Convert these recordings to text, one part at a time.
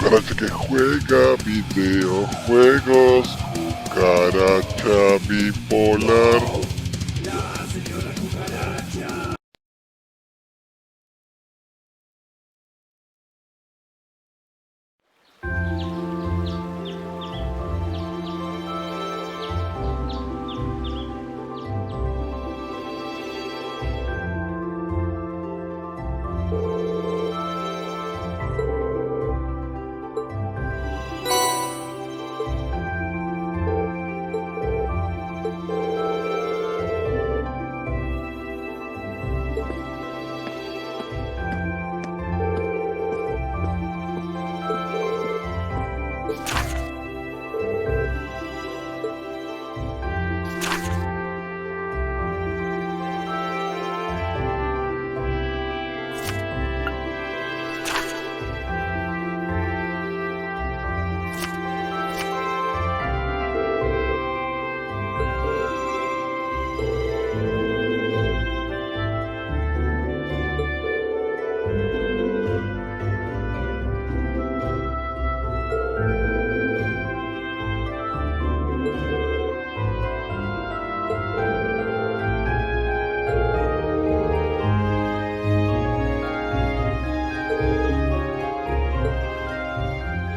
cucaracha que juega videojuegos, cucaracha bipolar.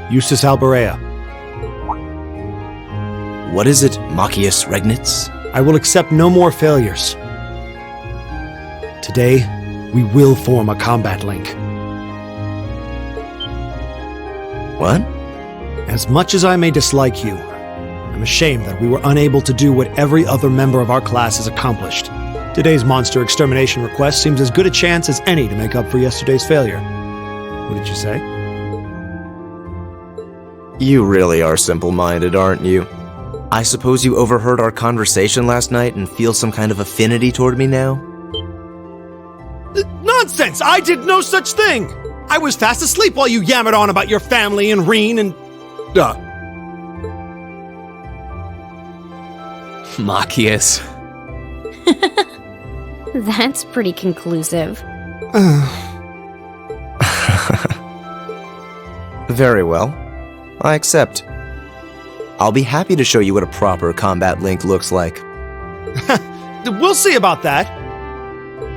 Eustace Albarea. What is it, Machius Regnitz? I will accept no more failures. Today, we will form a combat link. What? As much as I may dislike you, I'm ashamed that we were unable to do what every other member of our class has accomplished. Today's monster extermination request seems as good a chance as any to make up for yesterday's failure. What did you say? You really are simple-minded, aren't you? I suppose you overheard our conversation last night and feel some kind of affinity toward me now? Nonsense! I did no such thing! I was fast asleep while you yammered on about your family and Reen and... Machius. That's pretty conclusive. Very well. I accept. I'll be happy to show you what a proper combat link looks like. We'll see about that.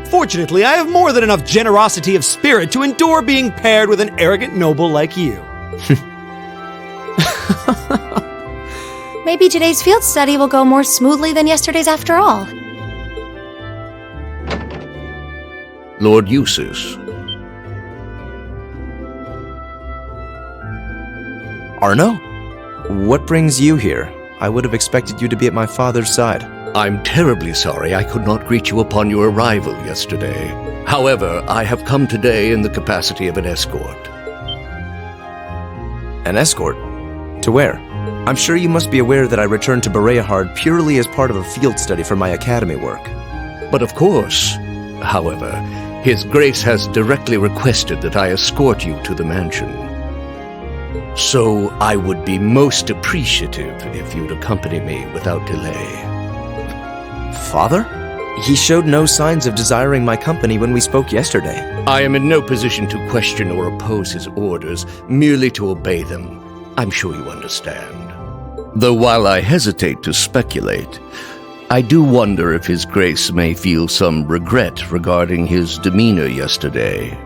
Fortunately, I have more than enough generosity of spirit to endure being paired with an arrogant noble like you. Maybe today's field study will go more smoothly than yesterday's after all. Lord Eustace. Arno? What brings you here? I would have expected you to be at my father's side. I'm terribly sorry I could not greet you upon your arrival yesterday. However, I have come today in the capacity of an escort. An escort? To where? I'm sure you must be aware that I returned to Bareahard purely as part of a field study for my academy work. But of course, however, His Grace has directly requested that I escort you to the mansion. So I would be most appreciative if you'd accompany me without delay. Father? He showed no signs of desiring my company when we spoke yesterday. I am in no position to question or oppose his orders, merely to obey them. I'm sure you understand. Though while I hesitate to speculate, I do wonder if His Grace may feel some regret regarding his demeanor yesterday.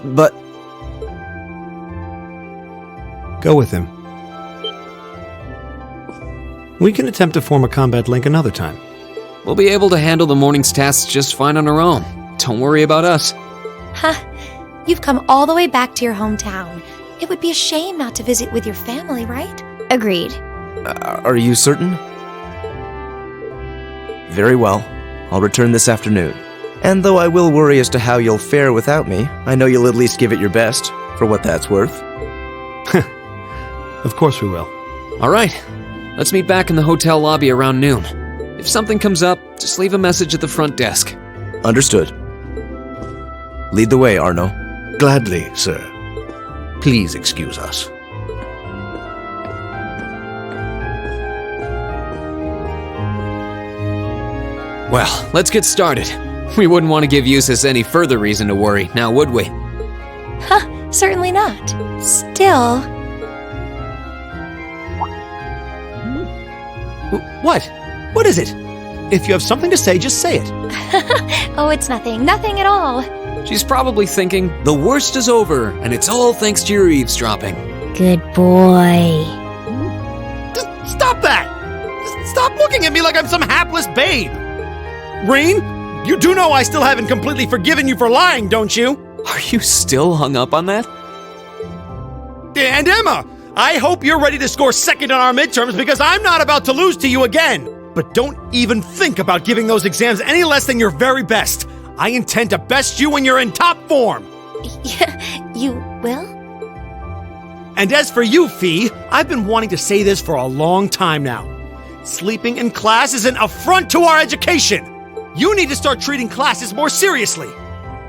But... Go with him. We can attempt to form a combat link another time. We'll be able to handle the morning's tasks just fine on our own. Don't worry about us. Huh. You've come all the way back to your hometown. It would be a shame not to visit with your family, right? Agreed. Are you certain? Very well. I'll return this afternoon. And though I will worry as to how you'll fare without me, I know you'll at least give it your best, for what that's worth. Of course we will. All right. Let's meet back in the hotel lobby around noon. If something comes up, just leave a message at the front desk. Understood. Lead the way, Arno. Gladly, sir. Please excuse us. Well, let's get started. We wouldn't want to give Eustace any further reason to worry, now would we? Certainly not. Still, What? What is it? If you have something to say, just say it. oh, it's nothing. Nothing at all. She's probably thinking, the worst is over, and it's all thanks to your eavesdropping. Good boy. Just stop that! Just stop looking at me like I'm some hapless babe! Rain, you do know I still haven't completely forgiven you for lying, don't you? Are you still hung up on that? And Emma, I hope you're ready to score second on our midterms because I'm not about to lose to you again. But don't even think about giving those exams any less than your very best. I intend to best you when you're in top form. You will? And as for you, Fee, I've been wanting to say this for a long time now. Sleeping in class is an affront to our education. You need to start treating classes more seriously.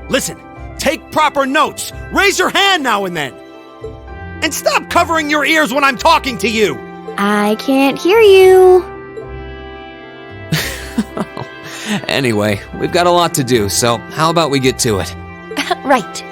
Listen, take proper notes. Raise your hand now and then. And stop covering your ears when I'm talking to you. I can't hear you. Anyway, we've got a lot to do, so how about we get to it? Right.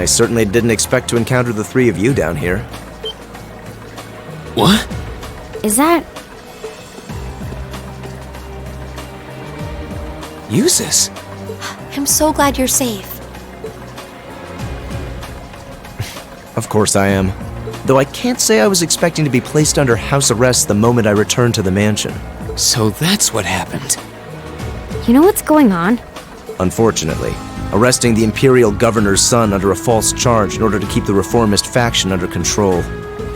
I certainly didn't expect to encounter the three of you down here. What? Is that... Uses? I'm so glad you're safe. Of course I am. Though I can't say I was expecting to be placed under house arrest the moment I returned to the mansion. So that's what happened. You know what's going on? Unfortunately, arresting the Imperial Governor's son under a false charge in order to keep the reformist faction under control.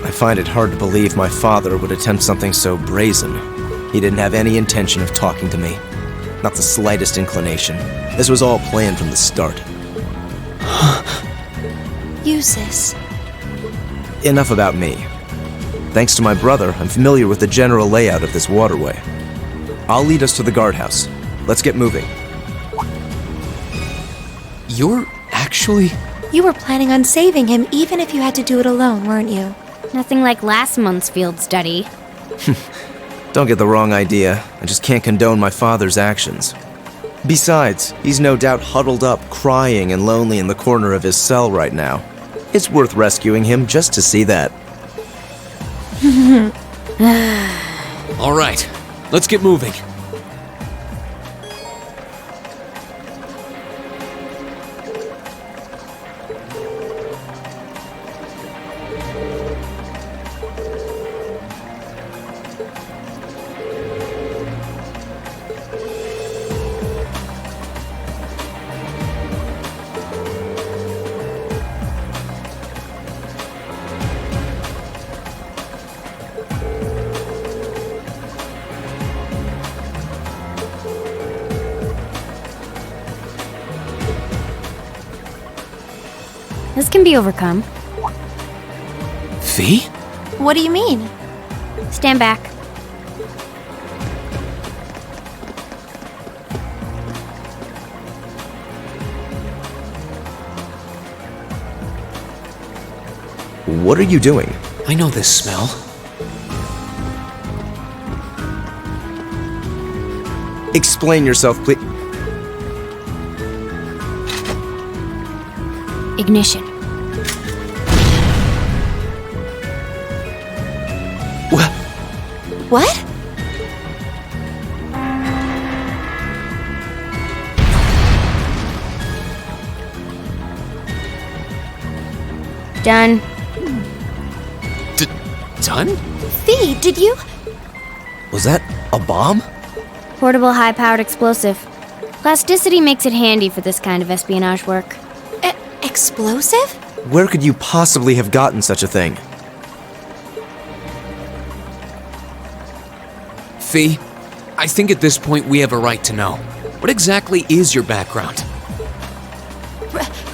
I find it hard to believe my father would attempt something so brazen. He didn't have any intention of talking to me. Not the slightest inclination. This was all planned from the start. Uses. Enough about me. Thanks to my brother, I'm familiar with the general layout of this waterway. I'll lead us to the guardhouse. Let's get moving. You're actually... You were planning on saving him even if you had to do it alone, weren't you? Nothing like last month's field study. Don't get the wrong idea. I just can't condone my father's actions. Besides, he's no doubt huddled up, crying and lonely in the corner of his cell right now. It's worth rescuing him just to see that. All right, let's get moving. This can be overcome. Fee? What do you mean? Stand back. What are you doing? I know this smell. Explain yourself, please. Ignition. What? Done. Done? Fee, did you? Was that a bomb? Portable high-powered explosive. Plasticity makes it handy for this kind of espionage work. Explosive? Where could you possibly have gotten such a thing? Fee, I think at this point we have a right to know. What exactly is your background?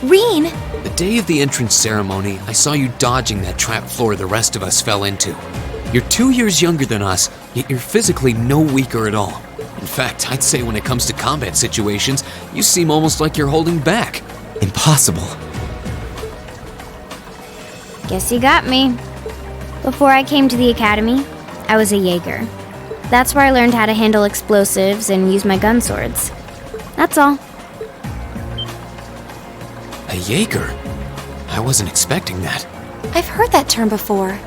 Reen? The day of the entrance ceremony, I saw you dodging that trap floor the rest of us fell into. You're 2 years younger than us, yet you're physically no weaker at all. In fact, I'd say when it comes to combat situations, you seem almost like you're holding back. Impossible. Guess you got me. Before I came to the academy, I was a Jaeger. That's where I learned how to handle explosives and use my gun swords. That's all. A Jaeger? I wasn't expecting that. I've heard that term before.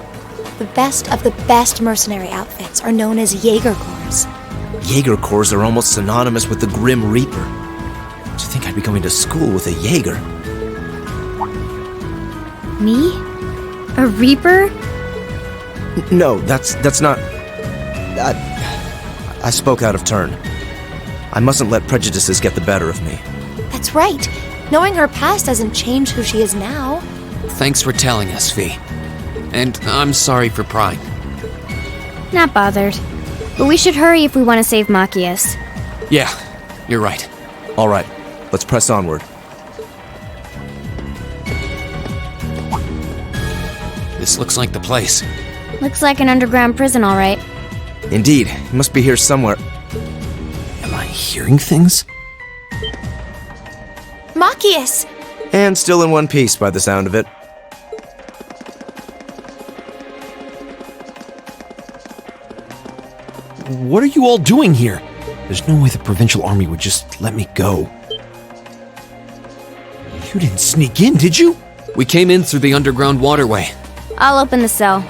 The best of the best mercenary outfits are known as Jaeger Corps. Jaeger Corps are almost synonymous with the Grim Reaper. Do you think I'd be going to school with a Jaeger? Me? A Reaper? No, that's not... I spoke out of turn. I mustn't let prejudices get the better of me. That's right. Knowing her past doesn't change who she is now. Thanks for telling us, Fee. And I'm sorry for prying. Not bothered. But we should hurry if we want to save Machias. Yeah, you're right. All right, let's press onward. This looks like the place. Looks like an underground prison, all right. Indeed, it must be here somewhere. Am I hearing things? Machias! And still in one piece by the sound of it. What are you all doing here? There's no way the Provincial Army would just let me go. You didn't sneak in, did you? We came in through the underground waterway. I'll open the cell.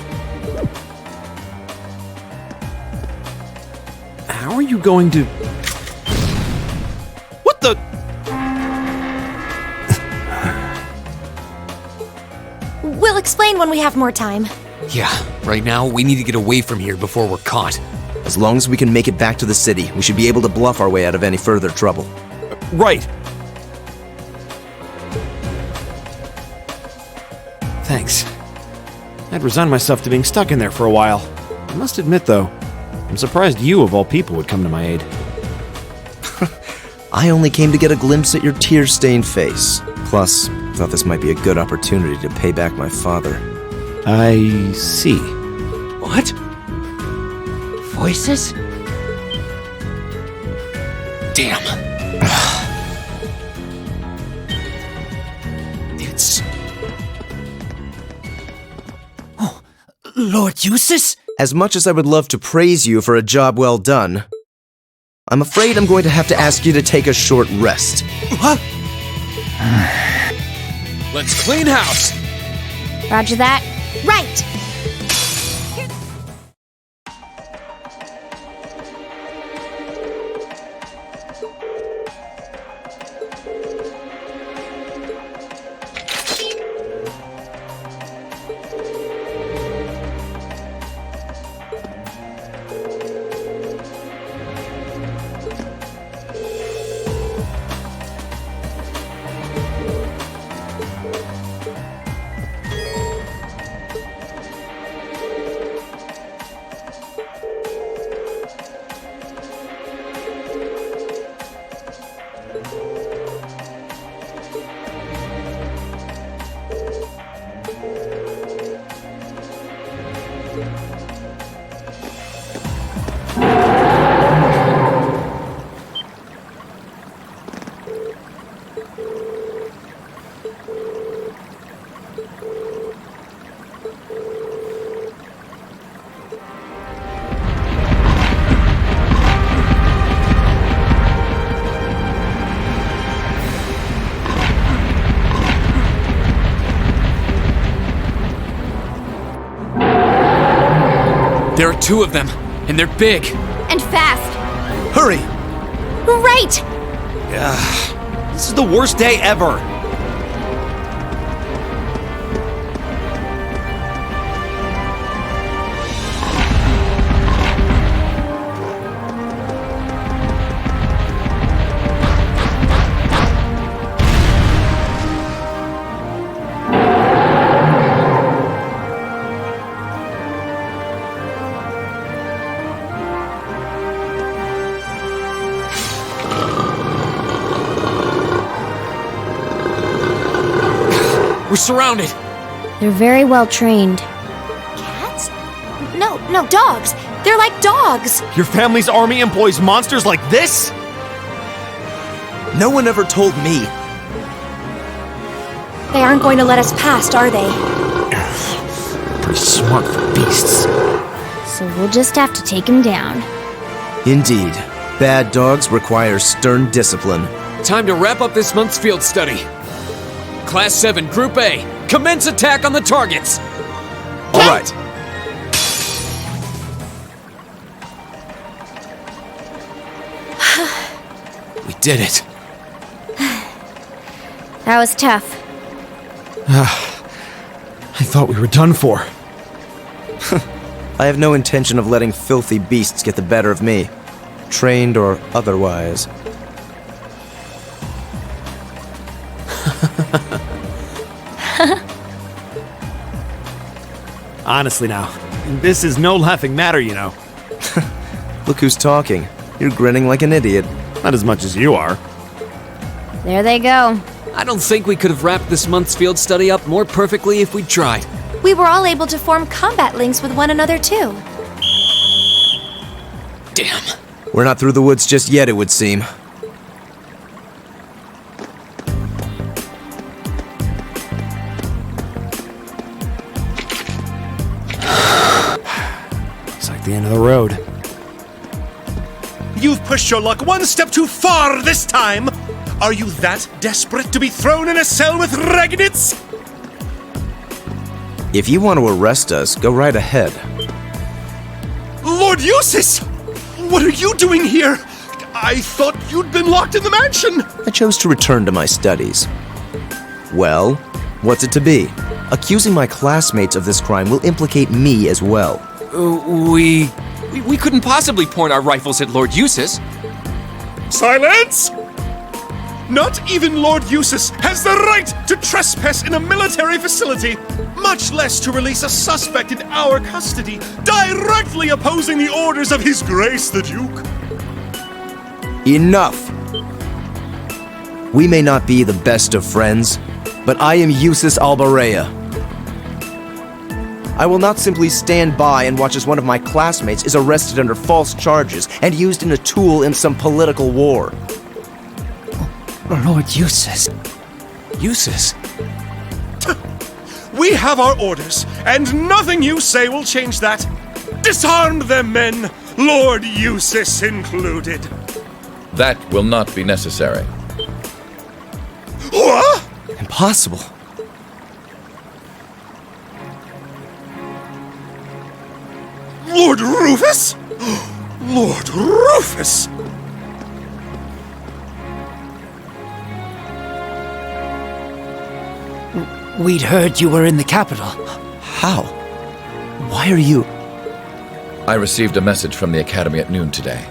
How are you going to... What the... We'll explain when we have more time. Yeah, right now we need to get away from here before we're caught. As long as we can make it back to the city, we should be able to bluff our way out of any further trouble. Right. Thanks. I'd resigned myself to being stuck in there for a while. I must admit, though, I'm surprised you, of all people, would come to my aid. I only came to get a glimpse at your tear-stained face. Plus, thought this might be a good opportunity to pay back my father. I see. What? Voices? Damn. It's... Oh, Lord Eustace? As much as I would love to praise you for a job well done, I'm afraid I'm going to have to ask you to take a short rest. What? Let's clean house. Roger that. Right! There are 2 of them, and they're big. And fast. Hurry! Right! This is the worst day ever! We're surrounded. They're very well trained. Cats? No, dogs. They're like dogs. Your family's army employs monsters like this? No one ever told me. They aren't going to let us past, are they? Pretty smart for beasts. So we'll just have to take him down. Indeed. Bad dogs require stern discipline. Time to wrap up this month's field study. Class 7, Group A, commence attack on the targets! All right. We did it. That was tough. I thought we were done for. I have no intention of letting filthy beasts get the better of me, trained or otherwise. Honestly now, this is no laughing matter, you know. Look who's talking. You're grinning like an idiot. Not as much as you are. There they go. I don't think we could have wrapped this month's field study up more perfectly if we'd tried. We were all able to form combat links with one another, too. Damn. We're not through the woods just yet, it would seem. Looks like the end of the road. You've pushed your luck one step too far this time! Are you that desperate to be thrown in a cell with Ragnitz? If you want to arrest us, go right ahead. Lord Eustace! What are you doing here? I thought you'd been locked in the mansion! I chose to return to my studies. Well, what's it to be? Accusing my classmates of this crime will implicate me as well. We couldn't possibly point our rifles at Lord Eustace. Silence! Not even Lord Eustace has the right to trespass in a military facility, much less to release a suspect in our custody, directly opposing the orders of His Grace the Duke. Enough! We may not be the best of friends, but I am Eustace Bareahard. I will not simply stand by and watch as one of my classmates is arrested under false charges and used as a tool in some political war. Lord Eustace. Eustace? We have our orders, and nothing you say will change that. Disarm them, men, Lord Eustace included. That will not be necessary. What? Impossible. Lord Rufus? Lord Rufus! We'd heard you were in the capital. How? Why are you... I received a message from the Academy at noon today,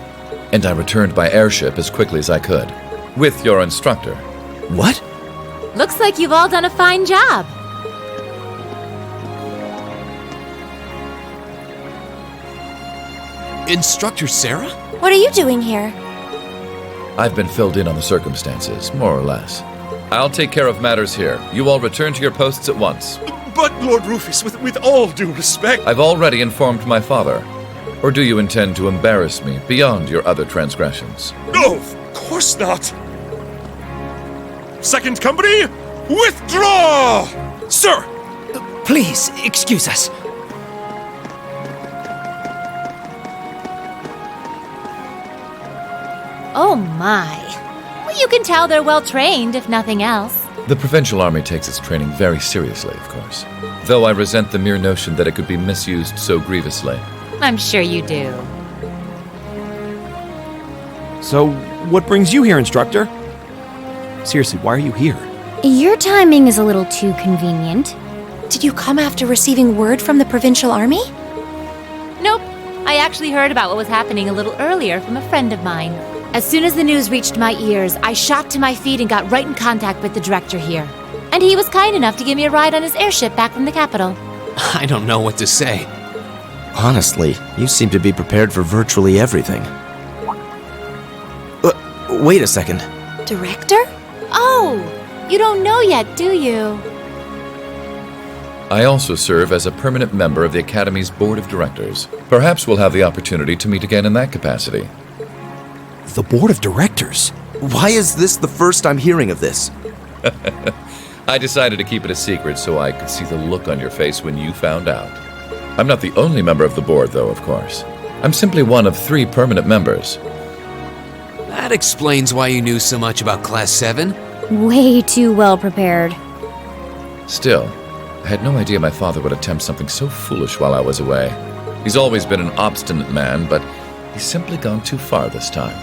and I returned by airship as quickly as I could, with your instructor. What? Looks like you've all done a fine job. Instructor Sarah? What are you doing here? I've been filled in on the circumstances, more or less. I'll take care of matters here. You all return to your posts at once. But, Lord Rufus, with all due respect... I've already informed my father. Or do you intend to embarrass me beyond your other transgressions? No, of course not! Second company, withdraw! Sir! Please, excuse us. Oh my. Well, you can tell they're well trained, if nothing else. The provincial army takes its training very seriously, of course. Though I resent the mere notion that it could be misused so grievously. I'm sure you do. So, what brings you here, instructor? Seriously, why are you here? Your timing is a little too convenient. Did you come after receiving word from the provincial army? Nope. I actually heard about what was happening a little earlier from a friend of mine. As soon as the news reached my ears, I shot to my feet and got right in contact with the director here. And he was kind enough to give me a ride on his airship back from the capital. I don't know what to say. Honestly, you seem to be prepared for virtually everything. Wait a second. Director? Oh, you don't know yet, do you? I also serve as a permanent member of the Academy's Board of Directors. Perhaps we'll have the opportunity to meet again in that capacity. The board of directors? Why is this the first I'm hearing of this? I decided to keep it a secret so I could see the look on your face when you found out. I'm not the only member of the board, though, of course. I'm simply one of 3 permanent members. That explains why you knew so much about Class 7. Way too well prepared. Still, I had no idea my father would attempt something so foolish while I was away. He's always been an obstinate man, but he's simply gone too far this time.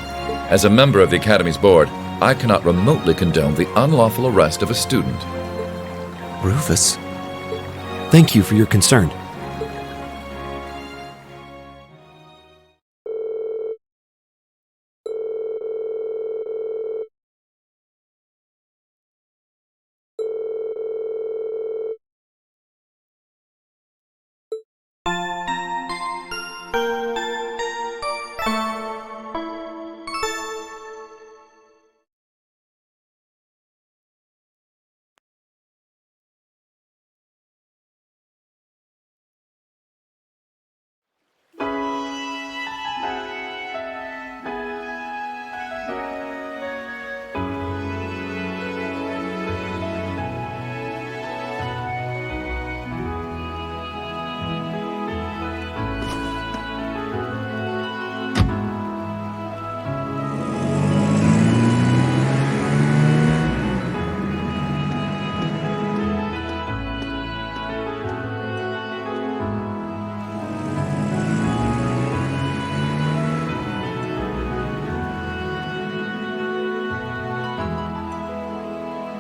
As a member of the Academy's board, I cannot remotely condone the unlawful arrest of a student. Rufus, thank you for your concern.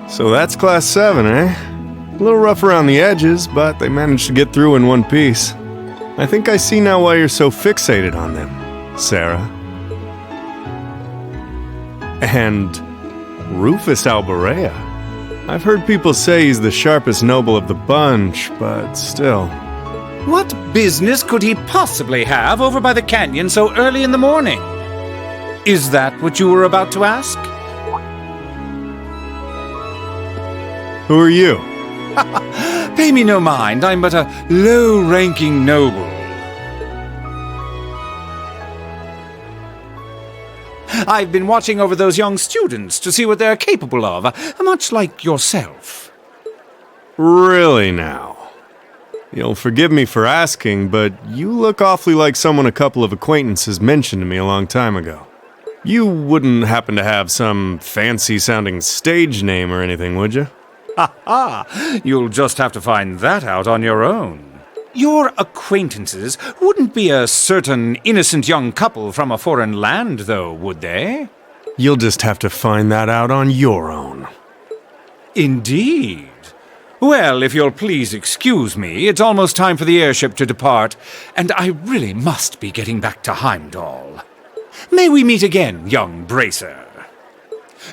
So that's Class 7, eh? A little rough around the edges, but they managed to get through in one piece. I think I see now why you're so fixated on them, Sarah. And Rufus Alberea. I've heard people say he's the sharpest noble of the bunch, but still. What business could he possibly have over by the canyon so early in the morning? Is that what you were about to ask? Who are you? Pay me no mind, I'm but a low-ranking noble. I've been watching over those young students to see what they're capable of, much like yourself. Really now? You'll forgive me for asking, but you look awfully like someone a couple of acquaintances mentioned to me a long time ago. You wouldn't happen to have some fancy-sounding stage name or anything, would you? Ha! You'll just have to find that out on your own. Your acquaintances wouldn't be a certain innocent young couple from a foreign land, though, would they? You'll just have to find that out on your own. Indeed. Well, if you'll please excuse me, it's almost time for the airship to depart, and I really must be getting back to Heimdall. May we meet again, young bracer.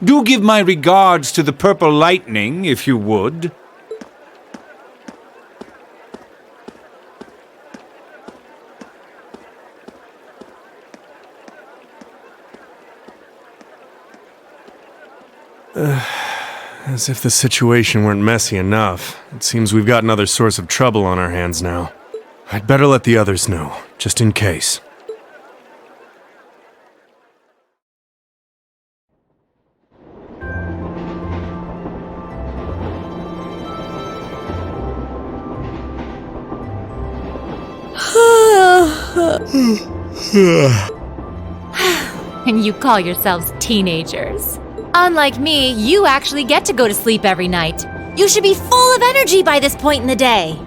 Do give my regards to the Purple Lightning, if you would. As if the situation weren't messy enough, it seems we've got another source of trouble on our hands now. I'd better let the others know, just in case. And you call yourselves teenagers. Unlike me, you actually get to go to sleep every night. You should be full of energy by this point in the day.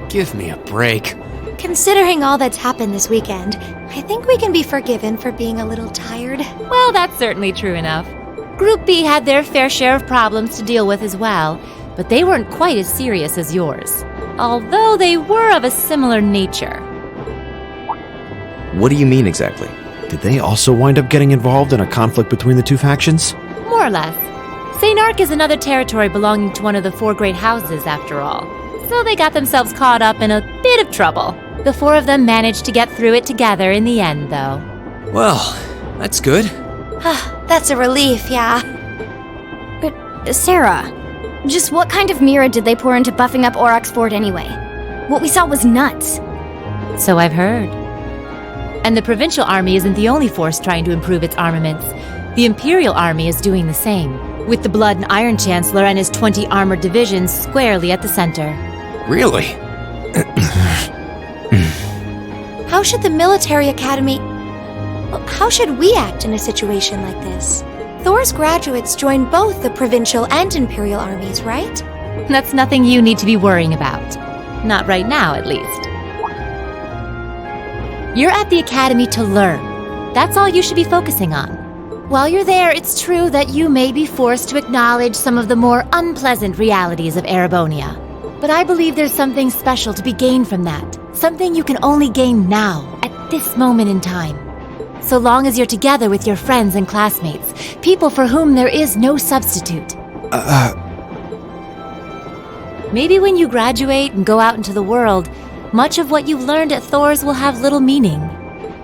Give me a break. Considering all that's happened this weekend, I think we can be forgiven for being a little tired. Well, that's certainly true enough. Group B had their fair share of problems to deal with as well, but they weren't quite as serious as yours. Although they were of a similar nature. What do you mean exactly? Did they also wind up getting involved in a conflict between the two factions? More or less. St. Ark is another territory belonging to one of the 4 great houses, after all. So they got themselves caught up in a bit of trouble. The 4 of them managed to get through it together in the end, though. Well, that's good. That's a relief, yeah. But, Sarah, just what kind of mirror did they pour into buffing up Aurochs Fort anyway? What we saw was nuts. So I've heard. And the Provincial Army isn't the only force trying to improve its armaments. The Imperial Army is doing the same, with the Blood and Iron Chancellor and his 20 armored divisions squarely at the center. Really? How should the military academy... How should we act in a situation like this? Thor's graduates join both the Provincial and Imperial armies, right? That's nothing you need to be worrying about. Not right now, at least. You're at the academy to learn. That's all you should be focusing on. While you're there, it's true that you may be forced to acknowledge some of the more unpleasant realities of Erebonia. But I believe there's something special to be gained from that. Something you can only gain now, at this moment in time. So long as you're together with your friends and classmates, people for whom there is no substitute. Maybe when you graduate and go out into the world, much of what you've learned at Thor's will have little meaning.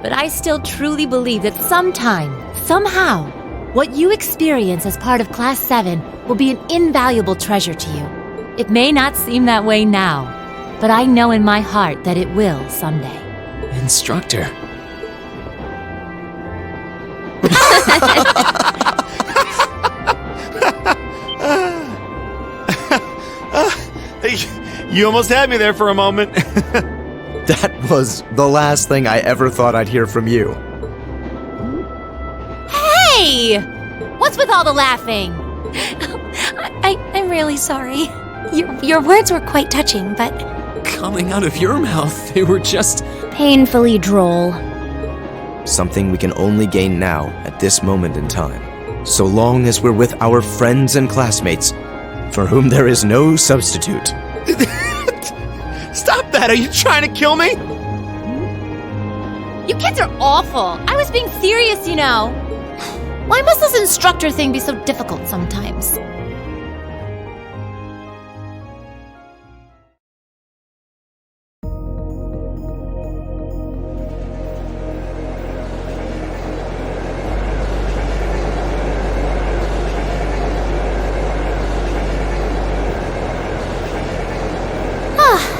But I still truly believe that sometime, somehow, what you experience as part of Class 7 will be an invaluable treasure to you. It may not seem that way now, but I know in my heart that it will someday. Instructor. You almost had me there for a moment. That was the last thing I ever thought I'd hear from you. Hey! What's with all the laughing? I'm really sorry. Your words were quite touching, but... Coming out of your mouth, they were just... painfully droll. Something we can only gain now at this moment in time. So long as we're with our friends and classmates, for whom there is no substitute. Stop that! Are you trying to kill me? You kids are awful. I was being serious, you know. Why must this instructor thing be so difficult sometimes?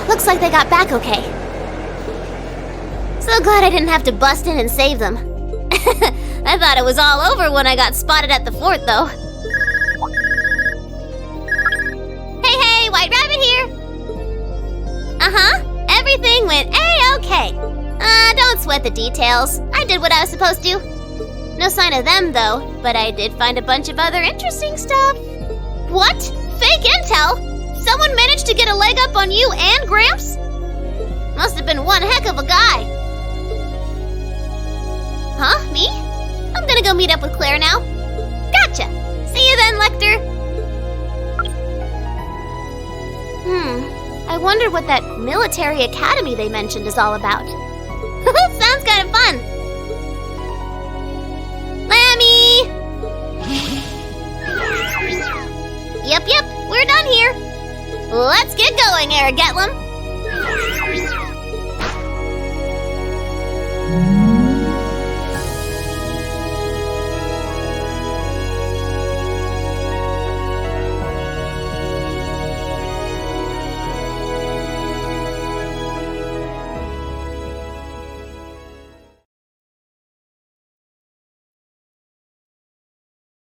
Looks like they got back okay. So glad I didn't have to bust in and save them. I thought it was all over when I got spotted at the fort, though. Hey, White Rabbit here! Uh-huh, everything went A-okay. Don't sweat the details. I did what I was supposed to. No sign of them, though, but I did find a bunch of other interesting stuff. What? Fake intel? Someone managed to get a leg up on you and Gramps? Must have been one heck of a guy. Huh? Me? I'm gonna go meet up with Claire now. Gotcha. See you then, Lecter. I wonder what that military academy they mentioned is all about. Sounds kind of fun. Lammy! Yep, we're done here. Let's get going, Aragetlum.